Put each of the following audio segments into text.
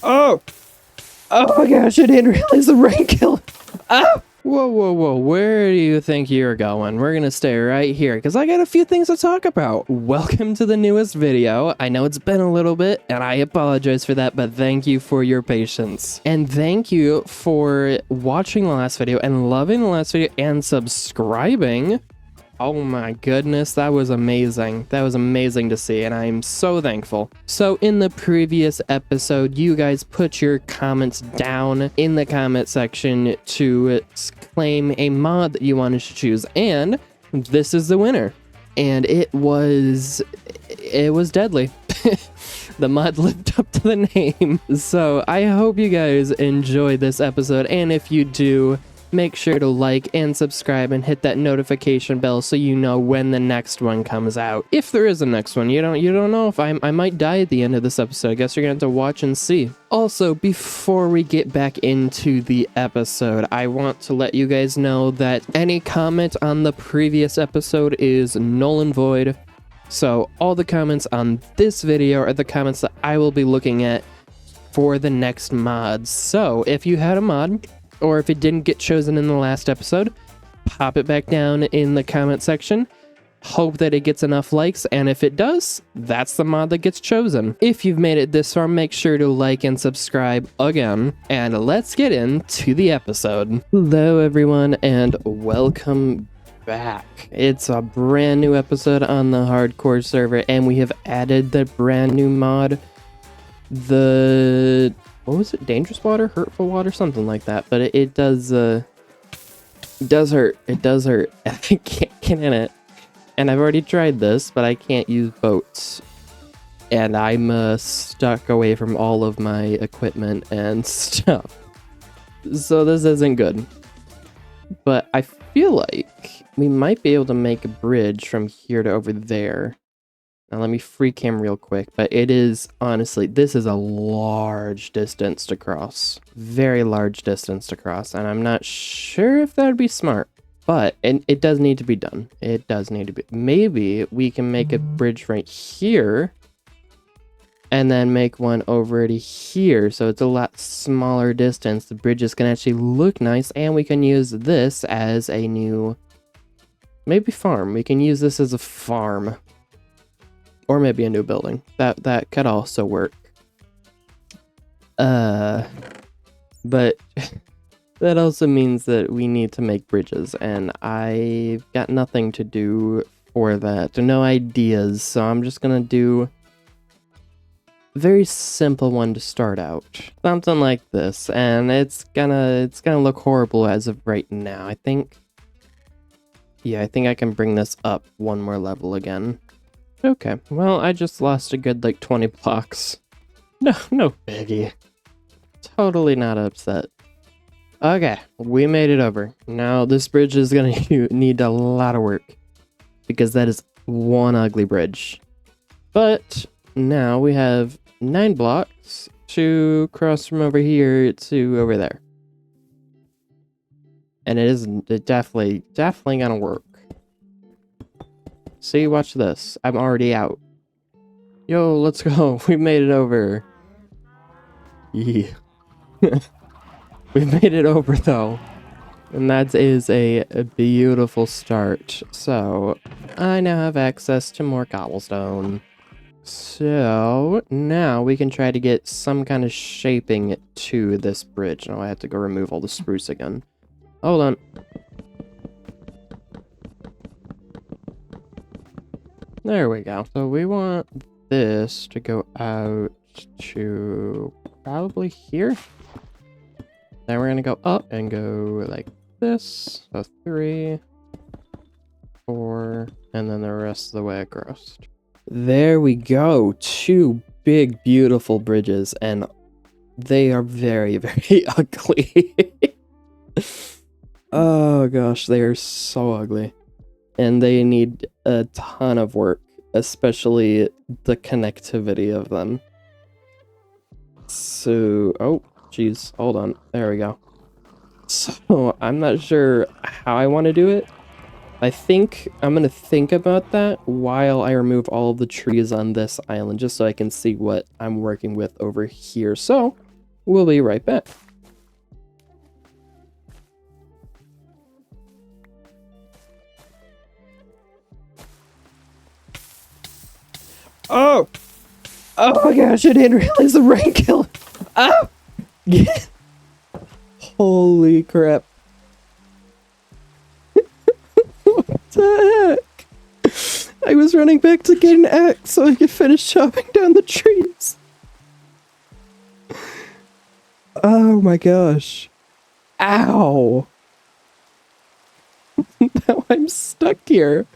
Oh! Oh my gosh, I didn't realize the rain killed. Ah! Whoa, whoa, whoa, where do you think you're going? We're gonna stay right here, because I got a few things to talk about. Welcome to the newest video. I know it's been a little bit, and I apologize for that, but thank you for your patience. And thank you for watching the last video, and loving the last video, and subscribing. Oh my goodness, that was amazing. That was amazing to see, and I'm so thankful. So in the previous episode, you guys put your comments down in the comment section to claim a mod that you wanted to choose, and this is the winner. And it was deadly. The mod lived up to the name. So I hope you guys enjoy this episode, and if you do, make sure to like and subscribe and hit that notification bell so you know when the next one comes out. If there is a next one, you don't know if I might die at the end of this episode. I guess you're gonna have to watch and see. Also, before we get back into the episode, I want to let you guys know that any comment on the previous episode is null and void. So all the comments on this video are the comments that I will be looking at for the next mods. So if you had a mod, or if it didn't get chosen in the last episode, pop it back down in the comment section. Hope that it gets enough likes, and if it does, that's the mod that gets chosen. If you've made it this far, make sure to like and subscribe again, and let's get into the episode. Hello everyone, and welcome back. It's a brand new episode on the hardcore server, and we have added the brand new mod, what was it? Dangerous water? Hurtful water? Something like that. But it does hurt. It does hurt. I can't get in it. And I've already tried this, but I can't use boats. And I'm stuck away from all of my equipment and stuff. So this isn't good. But I feel like we might be able to make a bridge from here to over there. Now let me free cam real quick, but it is, honestly, this is a large distance to cross. Very large distance to cross, and I'm not sure if that would be smart, but it does need to be done. It does need to be. Maybe we can make a bridge right here, and then make one over to here, so it's a lot smaller distance. The bridges can actually look nice, and we can use this as a new, maybe farm. We can use this as a farm. Or maybe a new building. That could also work. But that also means that we need to make bridges, and I've got nothing to do for that. No ideas, so I'm just gonna do a very simple one to start out. Something like this, and it's gonna look horrible as of right now. I think I can bring this up one more level again. Okay, well, I just lost a good, like, 20 blocks. No biggie. Totally not upset. Okay, we made it over. Now, this bridge is gonna need a lot of work, because that is one ugly bridge. But now we have 9 blocks to cross from over here to over there. And it definitely gonna work. See, watch this. I'm already out. Yo, let's go. We made it over. Yeah. We made it over, though. And that is a beautiful start. So, I now have access to more cobblestone. So, now we can try to get some kind of shaping to this bridge. Oh, I have to go remove all the spruce again. Hold on. There we go. So we want this to go out to probably here. Then we're gonna go up and go like this. So 3, 4, and then the rest of the way across. There we go. 2 big, beautiful bridges, and they are very, very ugly. Oh gosh, they are so ugly. And they need a ton of work, especially the connectivity of them. So, oh, geez, hold on. There we go. So, I'm not sure how I want to do it. I think I'm going to think about that while I remove all of the trees on this island, just so I can see what I'm working with over here. So, We'll be right back. Oh! Oh my gosh, I didn't realize the rain killed. Oh! Holy crap. What the heck? I was running back to get an axe so I could finish chopping down the trees. Oh my gosh. Ow. Now I'm stuck here.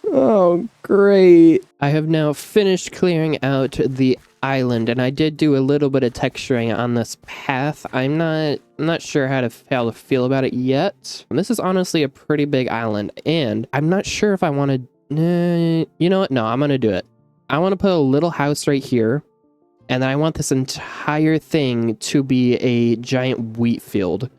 Oh, great. I have now finished clearing out the island, and I did do a little bit of texturing on this path. I'm not sure how to feel about it yet. This is honestly a pretty big island, and I'm not sure if I want to... you know what? No, I'm going to do it. I want to put a little house right here, and then I want this entire thing to be a giant wheat field.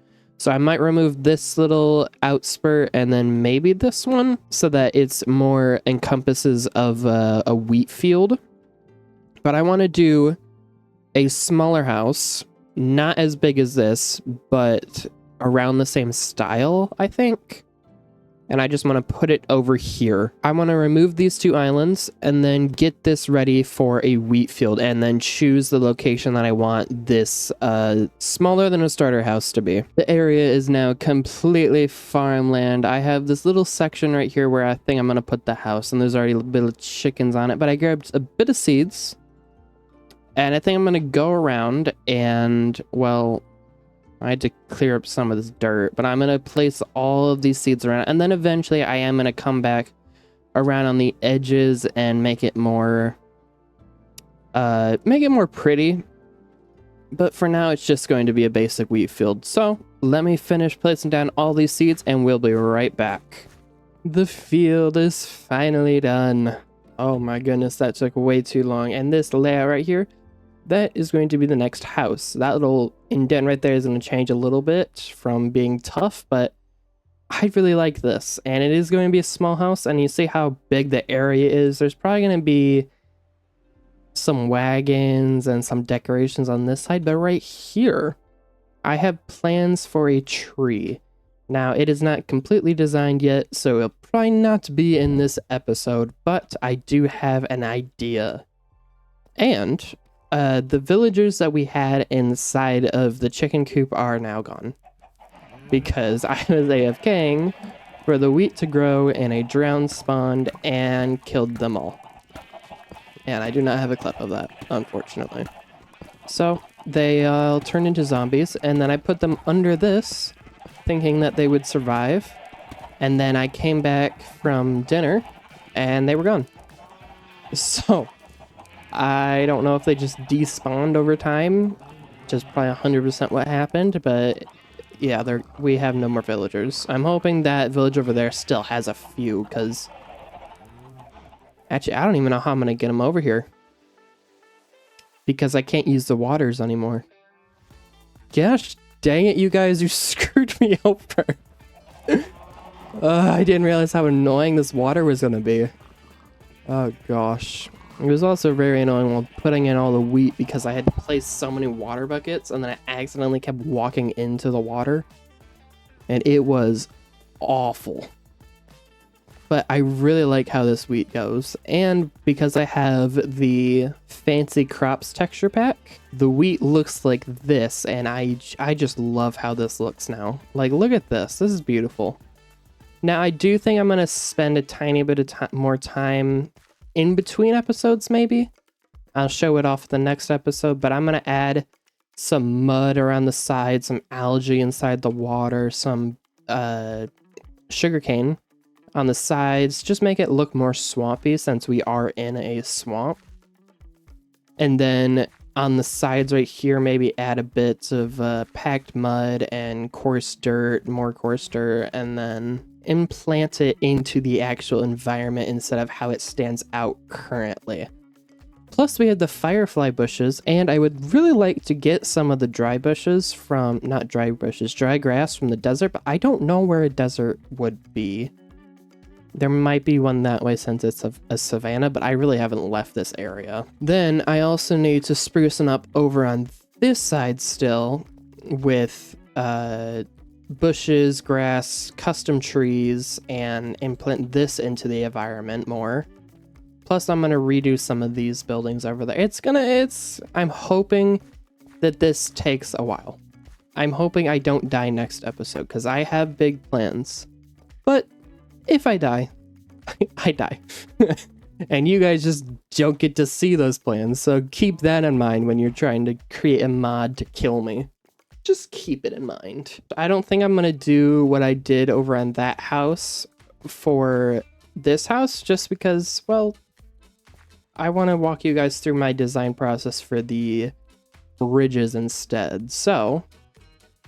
So I might remove this little outspurt and then maybe this one so that it's more encompasses of a wheat field. But I want to do a smaller house, not as big as this, but around the same style, I think. And I just want to put it over here. I want to remove these two islands and then get this ready for a wheat field and then choose the location that I want this smaller than a starter house to be. The area is now completely farmland. I have this little section right here where I think I'm going to put the house, and there's already a bit of chickens on it, but I grabbed a bit of seeds and I think I'm going to go around and, well, I had to clear up some of this dirt, but I'm going to place all of these seeds around, and then eventually I am going to come back around on the edges and make it more pretty. But for now, it's just going to be a basic wheat field. So let me finish placing down all these seeds and we'll be right back. The field is finally done. Oh my goodness, that took way too long. And this layout right here, that is going to be the next house. That little indent right there is going to change a little bit from being tough, but I really like this. And it is going to be a small house, and you see how big the area is. There's probably going to be some wagons and some decorations on this side, but right here, I have plans for a tree. Now, it is not completely designed yet, so it'll probably not be in this episode, but I do have an idea. And the villagers that we had inside of the chicken coop are now gone because I was AFKing for the wheat to grow and a drown spawned and killed them all. And I do not have a clip of that, unfortunately. So they all turned into zombies, and then I put them under this, thinking that they would survive. And then I came back from dinner and they were gone. So I don't know if they just despawned over time, which is probably 100% what happened, but yeah, we have no more villagers. I'm hoping that village over there still has a few, because actually, I don't even know how I'm going to get them over here, because I can't use the waters anymore. Gosh dang it, you guys, you screwed me over. I didn't realize how annoying this water was going to be. Oh gosh. It was also very annoying while putting in all the wheat because I had to place so many water buckets and then I accidentally kept walking into the water. And it was awful. But I really like how this wheat goes. And because I have the fancy crops texture pack, the wheat looks like this. And I just love how this looks now. Like, look at this. This is beautiful. Now, I do think I'm going to spend a tiny bit of more time in between episodes, maybe. I'll show it off the next episode, but I'm going to add some mud around the side, some algae inside the water, some sugarcane on the sides. Just make it look more swampy since we are in a swamp. And then on the sides right here, maybe add a bit of packed mud and coarse dirt, more coarse dirt, and then implant it into the actual environment instead of how it stands out currently. Plus, we had the firefly bushes, and I would really like to get some of the dry bushes from, not dry bushes, dry grass from the desert, but I don't know where a desert would be. There might be one that way since it's a savanna, but I really haven't left this area. Then I also need to spruce them up over on this side still with bushes, grass, custom trees, and implement this into the environment more. Plus, I'm gonna redo some of these buildings over there. I'm hoping that this takes a while. I'm hoping I don't die next episode, because I have big plans. But if I die, I die. And you guys just don't get to see those plans, so keep that in mind when you're trying to create a mod to kill me. Just keep it in mind. I don't think I'm gonna do what I did over on that house for this house, just because, well, I want to walk you guys through my design process for the bridges instead. So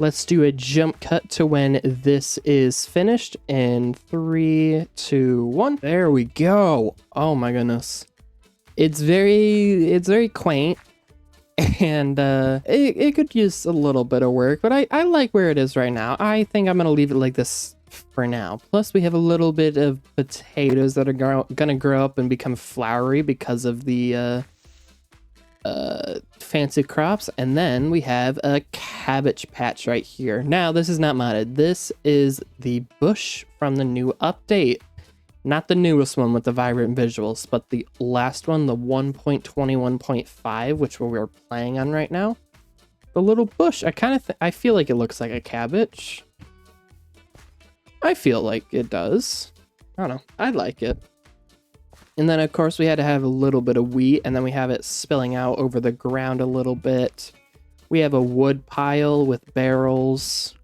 let's do a jump cut to when this is finished in 3, 2, 1. There we go. Oh my goodness. It's very quaint, and it could use a little bit of work, but I like where it is right now. I think I'm gonna leave it like this for now. Plus, we have a little bit of potatoes that are gonna grow up and become flowery because of the fancy crops, and then we have a cabbage patch right here. Now, this is not modded. This is the bush from the new update. Not the newest one with the vibrant visuals, but the last one, the 1.21.5, which we're playing on right now. The little bush, I feel like it looks like a cabbage. I feel like it does. I don't know. I like it. And then, of course, we had to have a little bit of wheat, and then we have it spilling out over the ground a little bit. We have a wood pile with barrels.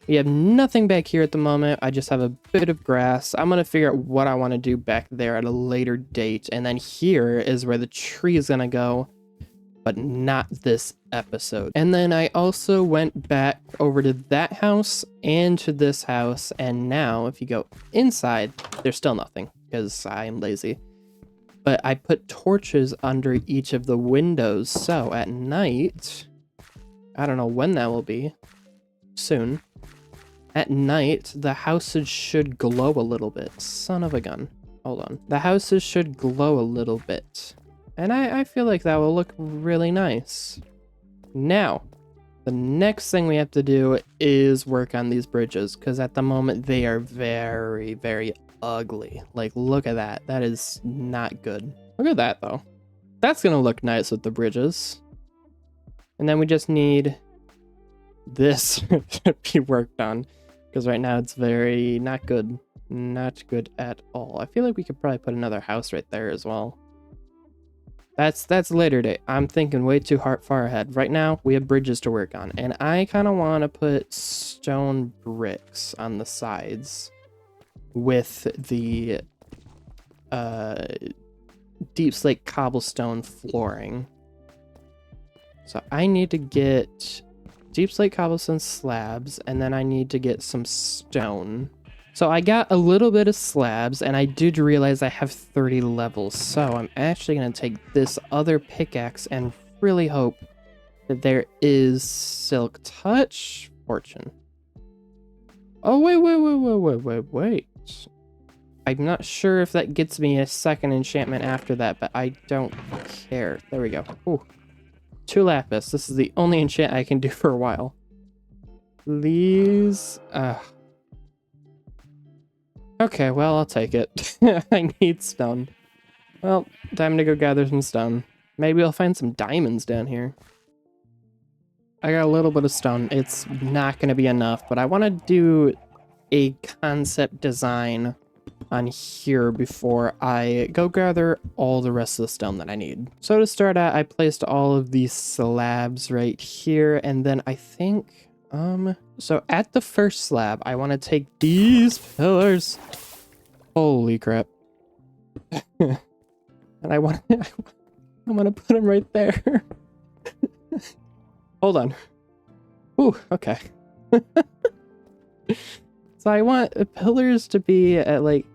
We have nothing back here at the moment. I just have a bit of grass. I'm going to figure out what I want to do back there at a later date. And then here is where the tree is going to go, but not this episode. And then I also went back over to that house and to this house. And now if you go inside, there's still nothing because I am lazy. But I put torches under each of the windows. So at night, I don't know when that will be. Soon. At night, the houses should glow a little bit. Son of a gun. Hold on. The houses should glow a little bit. And I feel like that will look really nice. Now, the next thing we have to do is work on these bridges, because at the moment they are very, very ugly. Like, look at that. That is not good. Look at that, though. That's going to look nice with the bridges. And then we just need this to be worked on, because right now it's very not good. Not good at all. I feel like we could probably put another house right there as well. That's later date. I'm thinking way too far ahead. Right now, we have bridges to work on, and I kind of want to put stone bricks on the sides with the deep slate cobblestone flooring. So I need to get deep slate cobblestone slabs, and then I need to get some stone. So I got a little bit of slabs, and I did realize I have 30 levels. So I'm actually going to take this other pickaxe and really hope that there is silk touch fortune. Oh, wait. I'm not sure if that gets me a second enchantment after that, but I don't care. There we go. Ooh. 2 lapis. This is the only enchant I can do for a while. Please. Okay, well, I'll take it. I need stone. Well, time to go gather some stone. Maybe I'll find some diamonds down here. I got a little bit of stone. It's not going to be enough, but I want to do a concept design on here before I go gather all the rest of the stone that I need. So to start out, I placed all of these slabs right here, and then I think so at the first slab, I want to take these pillars. Holy crap. And I want to put them right there. Hold on. Ooh, okay. So I want the pillars to be at like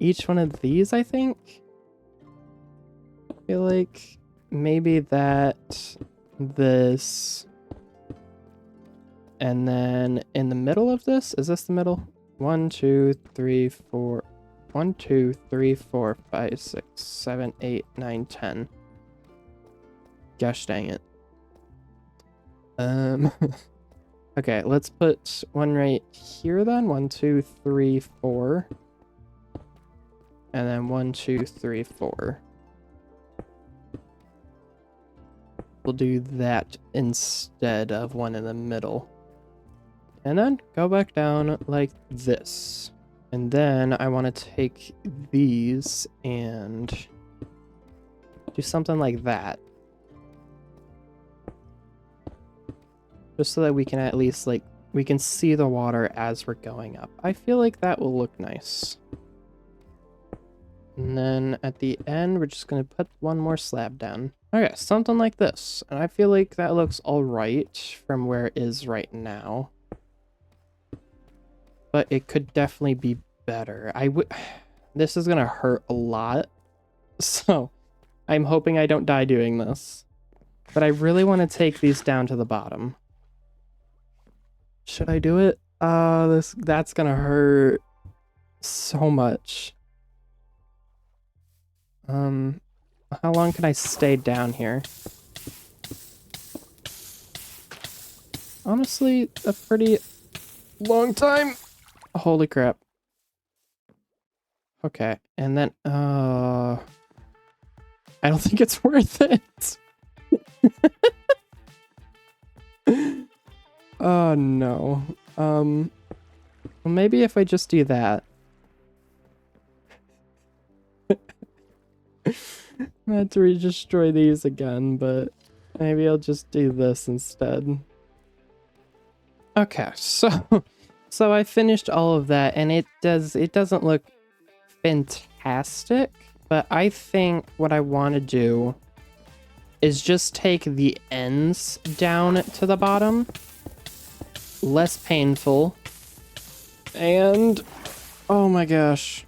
each one of these, I think. I feel like maybe that, this, and then in the middle of this, is this the middle? 1, 2, 3, 4. 1, 2, 3, 4, 5, 6, 7, 8, 9, 10. Gosh dang it. Okay, let's put one right here then. 1, 2, 3, 4. And then 1, 2, 3, 4. We'll do that instead of one in the middle. And then go back down like this. And then I want to take these and do something like that. Just so that we can at least, like, we can see the water as we're going up. I feel like that will look nice. And then at the end, we're just going to put one more slab down. Okay, something like this. And I feel like that looks all right from where it is right now. But it could definitely be better. This is going to hurt a lot. So I'm hoping I don't die doing this. But I really want to take these down to the bottom. Should I do it? That's gonna hurt so much. How long can I stay down here? Honestly, a pretty long time. Holy crap. Okay, and then I don't think it's worth it. Oh no. Well, maybe if I just do that. I had to re-destroy these again, but maybe I'll just do this instead. Okay, so I finished all of that, and it doesn't look fantastic, but I think what I want to do is just take the ends down to the bottom. Less painful. And oh my gosh.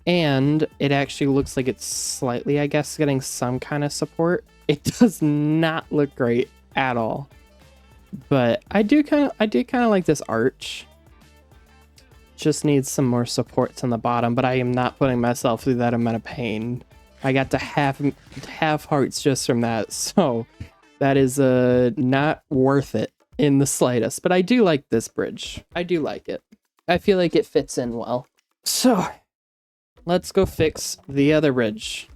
And it actually looks like it's slightly, I guess, getting some kind of support. It does not look great at all. But I do kind of like this arch. Just needs some more supports on the bottom, but I am not putting myself through that amount of pain. I got to half hearts just from that, so that is not worth it in the slightest. But I do like this bridge. I do like it. I feel like it fits in well. So let's go fix the other bridge.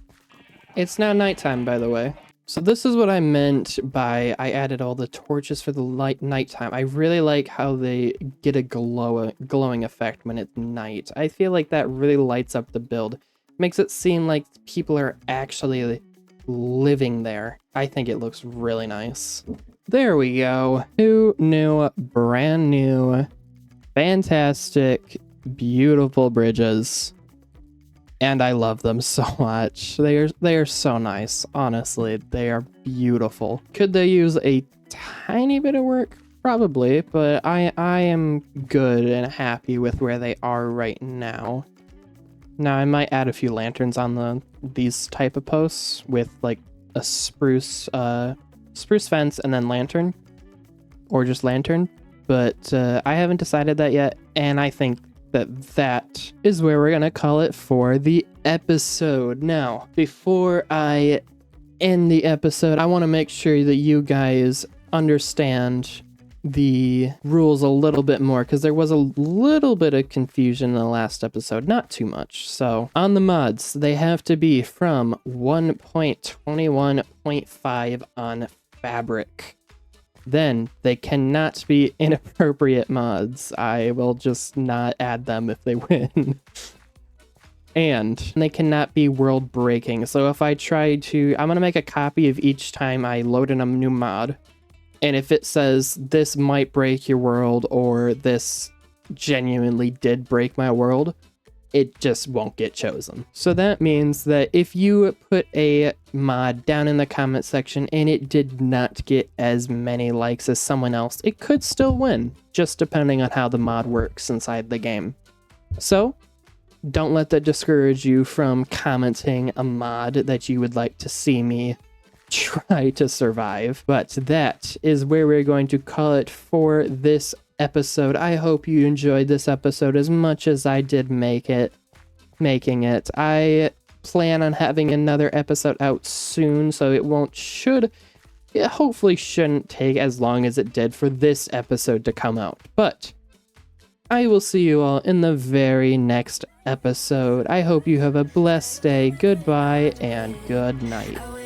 It's now nighttime, by the way. So this is what I meant by I added all the torches for the nighttime. I really like how they get a glowing effect when it's night. I feel like that really lights up the build. Makes it seem like people are actually living there. I think it looks really nice. There we go. 2 new, brand new, fantastic, beautiful bridges. And I love them so much. They are so nice. Honestly, they are beautiful. Could they use a tiny bit of work? Probably, but I am good and happy with where they are right now. Now I might add a few lanterns on these type of posts with like a spruce fence and then lantern, or just lantern. But I haven't decided that yet, and I think that is where we're gonna call it for the episode. Now, before I end the episode, I want to make sure that you guys understand the rules a little bit more, because there was a little bit of confusion in the last episode, not too much. So on the mods, they have to be from 1.21.5 on Fabric. Then they cannot be inappropriate mods. I will just not add them if they win. And they cannot be world breaking. So if I try to, I'm going to make a copy of each time I load in a new mod. And if it says this might break your world, or this genuinely did break my world, it just won't get chosen. So that means that if you put a mod down in the comment section and it did not get as many likes as someone else, it could still win, just depending on how the mod works inside the game. So don't let that discourage you from commenting a mod that you would like to see me try to survive. But that is where we're going to call it for this episode. I hope you enjoyed this episode as much as I did making it. I plan on having another episode out soon, so it should it hopefully shouldn't take as long as it did for this episode to come out. But I will see you all in the very next episode. I hope you have a blessed day. Goodbye and good night.